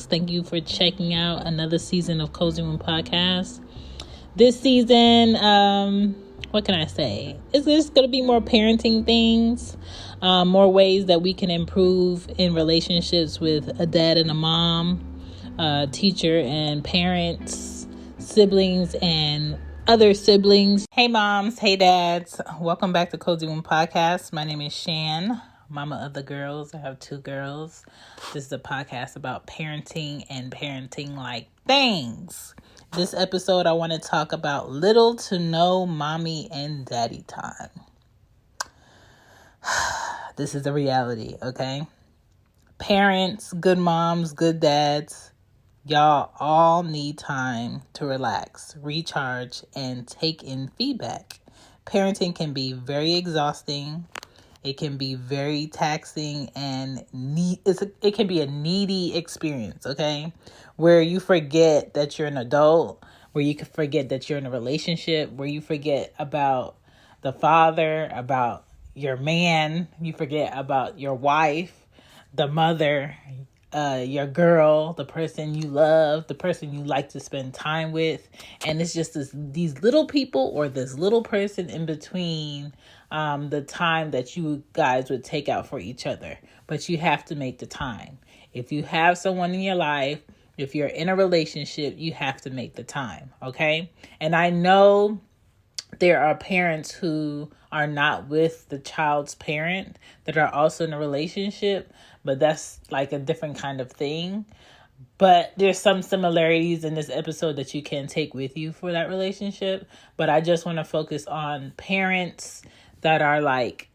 moms. Thank you for checking out another season of Cozy Womb Podcast. This season, what can I say? It's just going to be more parenting things, more ways that we can improve in relationships with a dad and a mom, teacher and parents, siblings and other siblings. Hey moms, hey dads. Welcome back to Cozy Womb Podcast. My name is Shan, mama of the girls. I have 2 girls. This is a podcast about parenting and parenting-like things. This episode, I want to talk about little to no mommy and daddy time. This is a reality, okay? Parents, good moms, good dads, y'all all need time to relax, recharge, and take in feedback. Parenting can be very exhausting. It can be very taxing and it can be a needy experience, okay? Where you forget that you're an adult, where you can forget that you're in a relationship, where you forget about the father, about your man, you forget about your wife, the mother, your girl, the person you love, the person you like to spend time with. And it's just these little people or this little person in between the time that you guys would take out for each other. But you have to make the time. If you have someone in your life, if you're in a relationship, you have to make the time, okay? And I know there are parents who are not with the child's parent that are also in a relationship, but that's like a different kind of thing. But there's some similarities in this episode that you can take with you for that relationship. But I just want to focus on parents that are like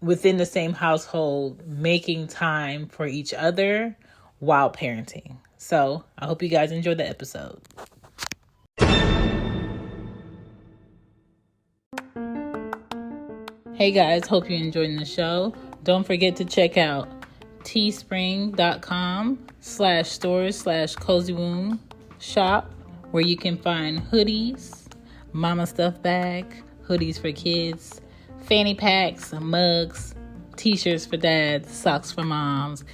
within the same household, making time for each other while parenting. So I hope you guys enjoy the episode. Hey guys, hope you're enjoying the show. Don't forget to check out teespring.com/stores/Cozy Womb shop, where you can find hoodies, mama stuff bag, hoodies for kids, fanny packs, mugs, t-shirts for dads, socks for moms,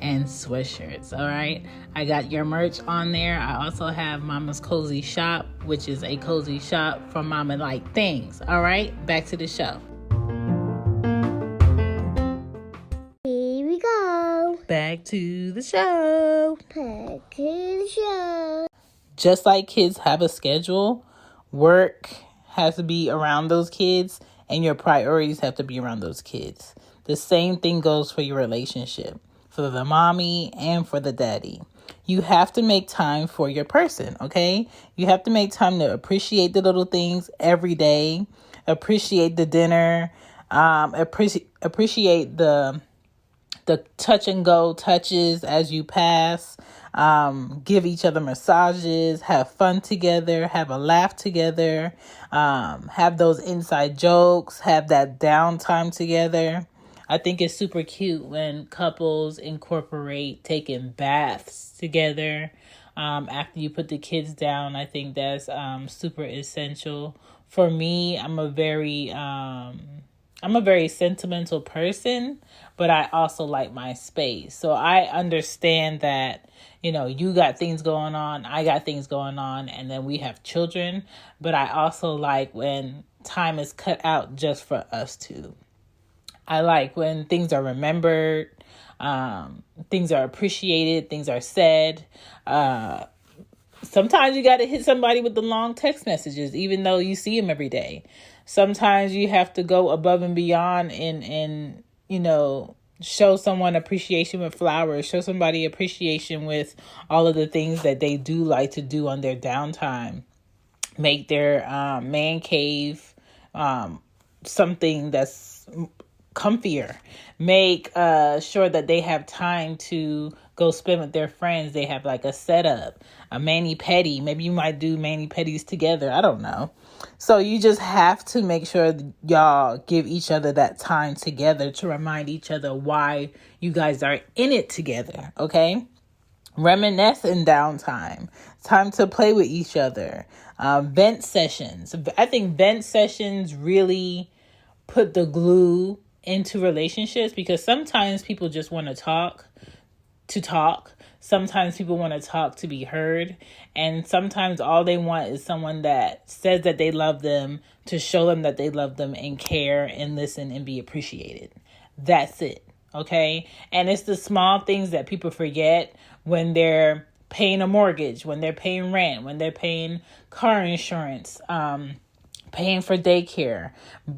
and sweatshirts. All right, I got your merch on there. I also have Mama's Cozy Shop, which is a cozy shop for mama like things. All right, back to the show. Here we go. Back to the show. Back to the show. Just like kids have a schedule, work has to be around those kids and your priorities have to be around those kids. The same thing goes for your relationship, for the mommy and for the daddy. You have to make time for your person, okay? You have to make time to appreciate the little things every day, appreciate the dinner, appreciate the touch and go touches as you pass, give each other massages, have fun together, have a laugh together, have those inside jokes, have that downtime together. I think it's super cute when couples incorporate taking baths together after you put the kids down. I think that's super essential. For me, I'm a very sentimental person, but I also like my space. So I understand that, you got things going on, I got things going on, and then we have children. But I also like when time is cut out just for us two. I like when things are remembered, things are appreciated, things are said. Sometimes you got to hit somebody with the long text messages, even though you see them every day. Sometimes you have to go above and beyond and show someone appreciation with flowers, show somebody appreciation with all of the things that they do like to do on their downtime. Make their man cave something that's comfier. Make sure that they have time to go spend with their friends. They have like a setup, a mani-pedi. Maybe you might do mani-pedis together. I don't know. So you just have to make sure y'all give each other that time together to remind each other why you guys are in it together. Okay? Reminisce in downtime. Time to play with each other. Vent sessions. I think vent sessions really put the glue into relationships, because sometimes people just want to talk. Sometimes people want to talk to be heard. And sometimes all they want is someone that says that they love them, to show them that they love them and care and listen and be appreciated. That's it. Okay. And it's the small things that people forget when they're paying a mortgage, when they're paying rent, when they're paying car insurance, paying for daycare,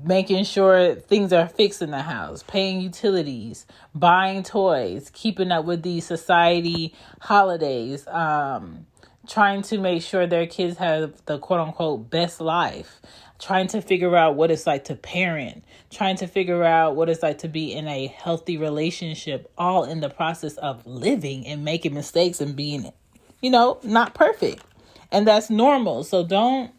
making sure things are fixed in the house, paying utilities, buying toys, keeping up with these society holidays, trying to make sure their kids have the quote unquote best life, trying to figure out what it's like to parent, trying to figure out what it's like to be in a healthy relationship, all in the process of living and making mistakes and being, not perfect. And that's normal. So don't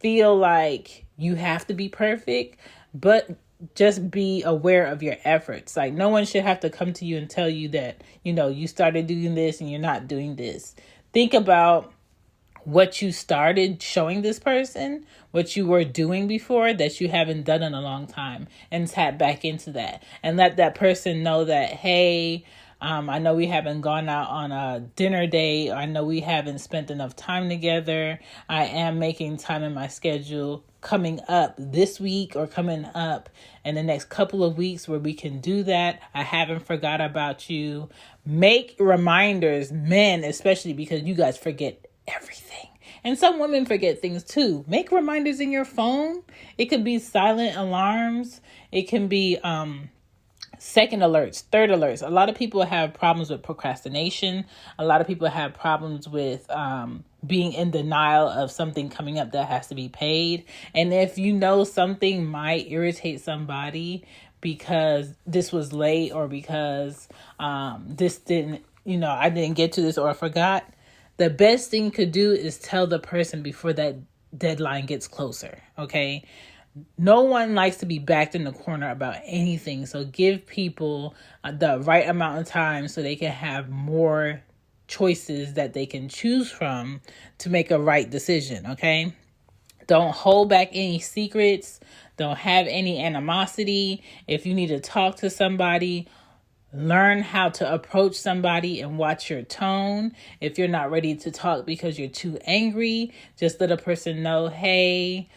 feel like you have to be perfect, but just be aware of your efforts. Like, no one should have to come to you and tell you that, you started doing this and you're not doing this. Think about what you started showing this person, what you were doing before that you haven't done in a long time, and tap back into that and let that person know that, hey, I know we haven't gone out on a dinner date. I know we haven't spent enough time together. I am making time in my schedule coming up this week or coming up in the next couple of weeks where we can do that. I haven't forgot about you. Make reminders, men especially, because you guys forget everything. And some women forget things too. Make reminders in your phone. It could be silent alarms. It can be second alerts, third alerts. A lot of people have problems with procrastination. A lot of people have problems with being in denial of something coming up that has to be paid. And if you know something might irritate somebody because this was late or because this didn't, I didn't get to this or I forgot, the best thing you could do is tell the person before that deadline gets closer, okay? No one likes to be backed in the corner about anything. So give people the right amount of time so they can have more choices that they can choose from to make a right decision, okay? Don't hold back any secrets. Don't have any animosity. If you need to talk to somebody, learn how to approach somebody and watch your tone. If you're not ready to talk because you're too angry, just let a person know, hey,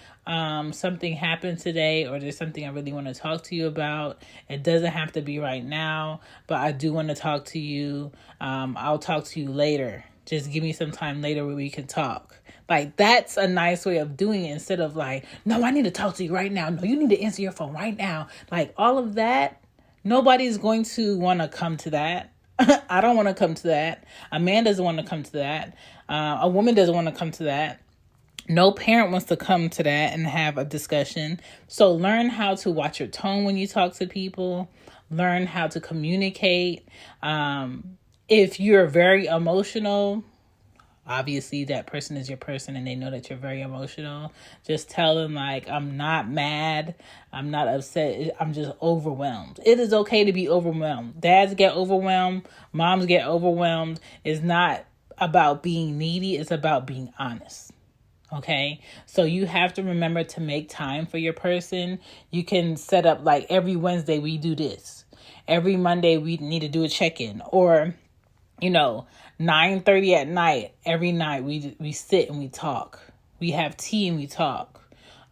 something happened today, or there's something I really want to talk to you about. It doesn't have to be right now, but I do want to talk to you. I'll talk to you later. Just give me some time later where we can talk. Like, that's a nice way of doing it instead of like, no, I need to talk to you right now. No, you need to answer your phone right now. Like, all of that. Nobody's going to want to come to that. I don't want to come to that. A man doesn't want to come to that. A woman doesn't want to come to that. No parent wants to come to that and have a discussion. So learn how to watch your tone when you talk to people. Learn how to communicate. If you're very emotional, obviously that person is your person and they know that you're very emotional. Just tell them, like, I'm not mad. I'm not upset. I'm just overwhelmed. It is okay to be overwhelmed. Dads get overwhelmed. Moms get overwhelmed. It's not about being needy. It's about being honest. Okay? So you have to remember to make time for your person. You can set up, like, every Wednesday we do this. Every Monday we need to do a check-in. Or 9:30 at night, every night we sit and we talk. We have tea and we talk.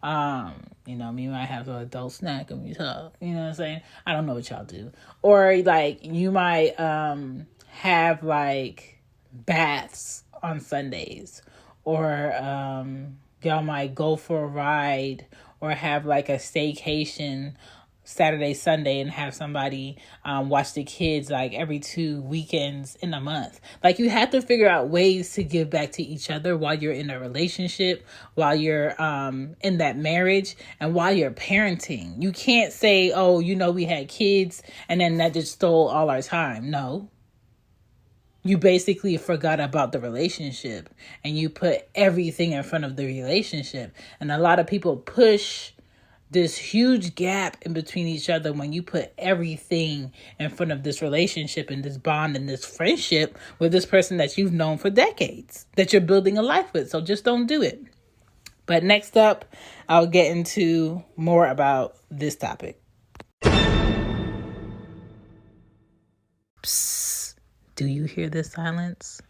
Me might have an adult snack and we talk. You know what I'm saying? I don't know what y'all do. Or like you might have like baths on Sundays. Or y'all might go for a ride or have like a staycation Saturday, Sunday, and have somebody watch the kids like every 2 weekends in a month. Like, you have to figure out ways to give back to each other while you're in a relationship, while you're in that marriage, and while you're parenting. You can't say, oh, we had kids and then that just stole all our time. No. You basically forgot about the relationship and you put everything in front of the relationship. And a lot of people push this huge gap in between each other when you put everything in front of this relationship and this bond and this friendship with this person that you've known for decades, that you're building a life with. So just don't do it. But next up, I'll get into more about this topic. Psst. Do you hear the silence?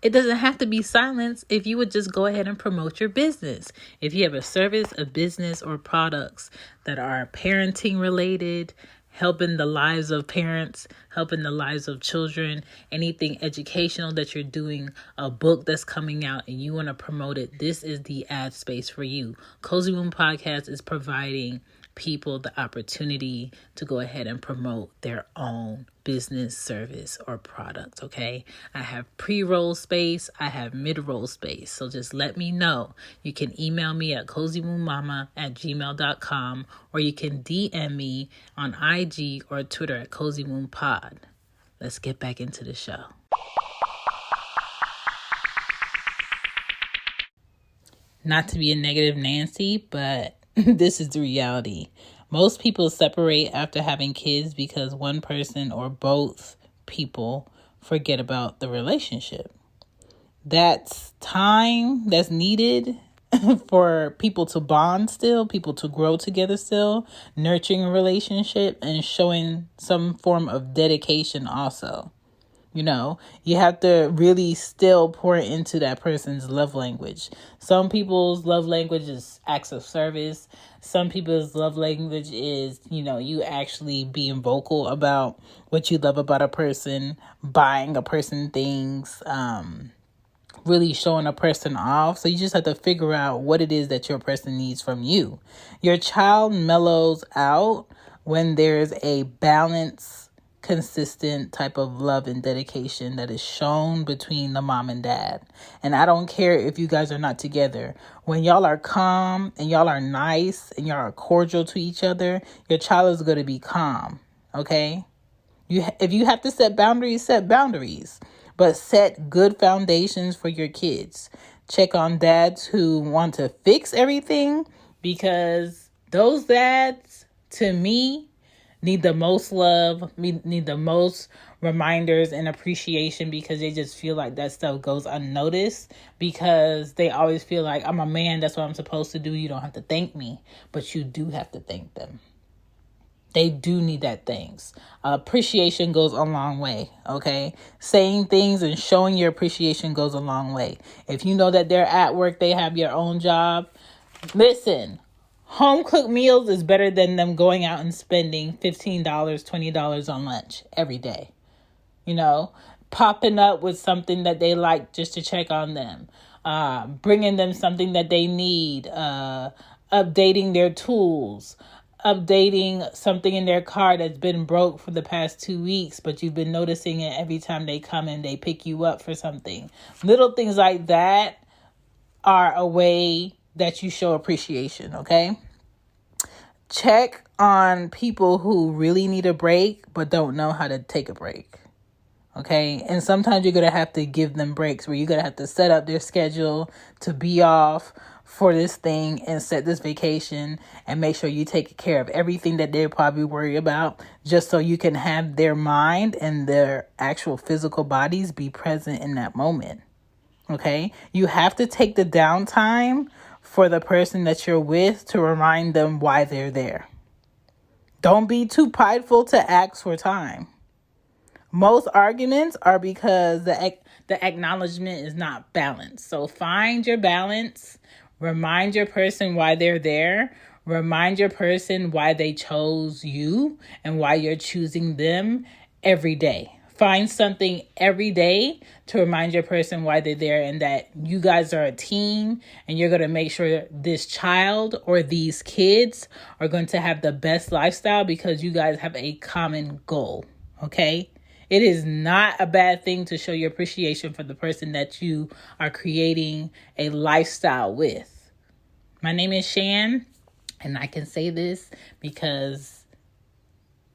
It doesn't have to be silence if you would just go ahead and promote your business. If you have a service, a business, or products that are parenting related, helping the lives of parents, helping the lives of children, anything educational that you're doing, a book that's coming out and you want to promote it, this is the ad space for you. Cozy Womb Podcast is providing people the opportunity to go ahead and promote their own business, service, or product. Okay, I have pre-roll space, I have mid-roll space, so just let me know. You can email me at cozywombbmama@gmail.com, or you can DM me on IG or Twitter at CozyWombPod. Let's get back into the show. Not to be a negative Nancy, but this is the reality. Most people separate after having kids because one person or both people forget about the relationship. That's time that's needed for people to bond still, people to grow together still, nurturing a relationship and showing some form of dedication also. You know, you have to really still pour into that person's love language. Some people's love language is acts of service. Some people's love language is, you actually being vocal about what you love about a person, buying a person things, really showing a person off. So you just have to figure out what it is that your person needs from you. Your child mellows out when there's a balance, consistent type of love and dedication that is shown between the mom and dad. And I don't care if you guys are not together. When y'all are calm and y'all are nice and y'all are cordial to each other, your child is going to be calm. Okay? If you have to set boundaries, but set good foundations for your kids. Check on dads who want to fix everything, because those dads, to me, need the most love, need the most reminders and appreciation, because they just feel like that stuff goes unnoticed, because they always feel like, I'm a man, that's what I'm supposed to do. You don't have to thank me, but you do have to thank them. They do need that things. Appreciation goes a long way, okay? Saying things and showing your appreciation goes a long way. If you know that they're at work, they have your own job, listen, home cooked meals is better than them going out and spending $15, $20 on lunch every day. Popping up with something that they like just to check on them. Bringing them something that they need. Updating their tools. Updating something in their car that's been broke for the past 2 weeks, but you've been noticing it every time they come and they pick you up for something. Little things like that are a way that you show appreciation, okay? Check on people who really need a break but don't know how to take a break, okay? And sometimes you're going to have to give them breaks where you're going to have to set up their schedule to be off for this thing and set this vacation and make sure you take care of everything that they're probably worried about, just so you can have their mind and their actual physical bodies be present in that moment, okay? You have to take the downtime for the person that you're with to remind them why they're there. Don't be too prideful to ask for time. Most arguments are because the acknowledgement is not balanced. So find your balance. Remind your person why they're there. Remind your person why they chose you and why you're choosing them every day. Find something every day to remind your person why they're there and that you guys are a team, and you're going to make sure this child or these kids are going to have the best lifestyle because you guys have a common goal, okay? It is not a bad thing to show your appreciation for the person that you are creating a lifestyle with. My name is Shan, and I can say this because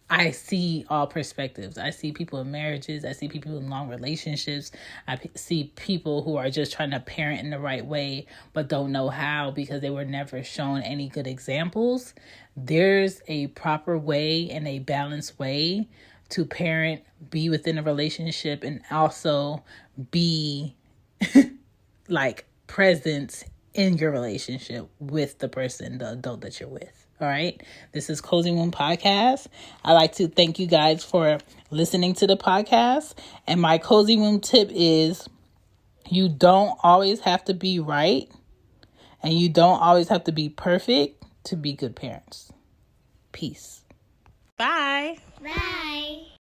I see all perspectives. I see people in marriages. I see people in long relationships. I see people who are just trying to parent in the right way, but don't know how because they were never shown any good examples. There's a proper way and a balanced way to parent, be within a relationship, and also be present in your relationship with the person, the adult that you're with. All right. This is Cozy Womb Podcast. I'd like to thank you guys for listening to the podcast. And my cozy room tip is you don't always have to be right and you don't always have to be perfect to be good parents. Peace. Bye. Bye.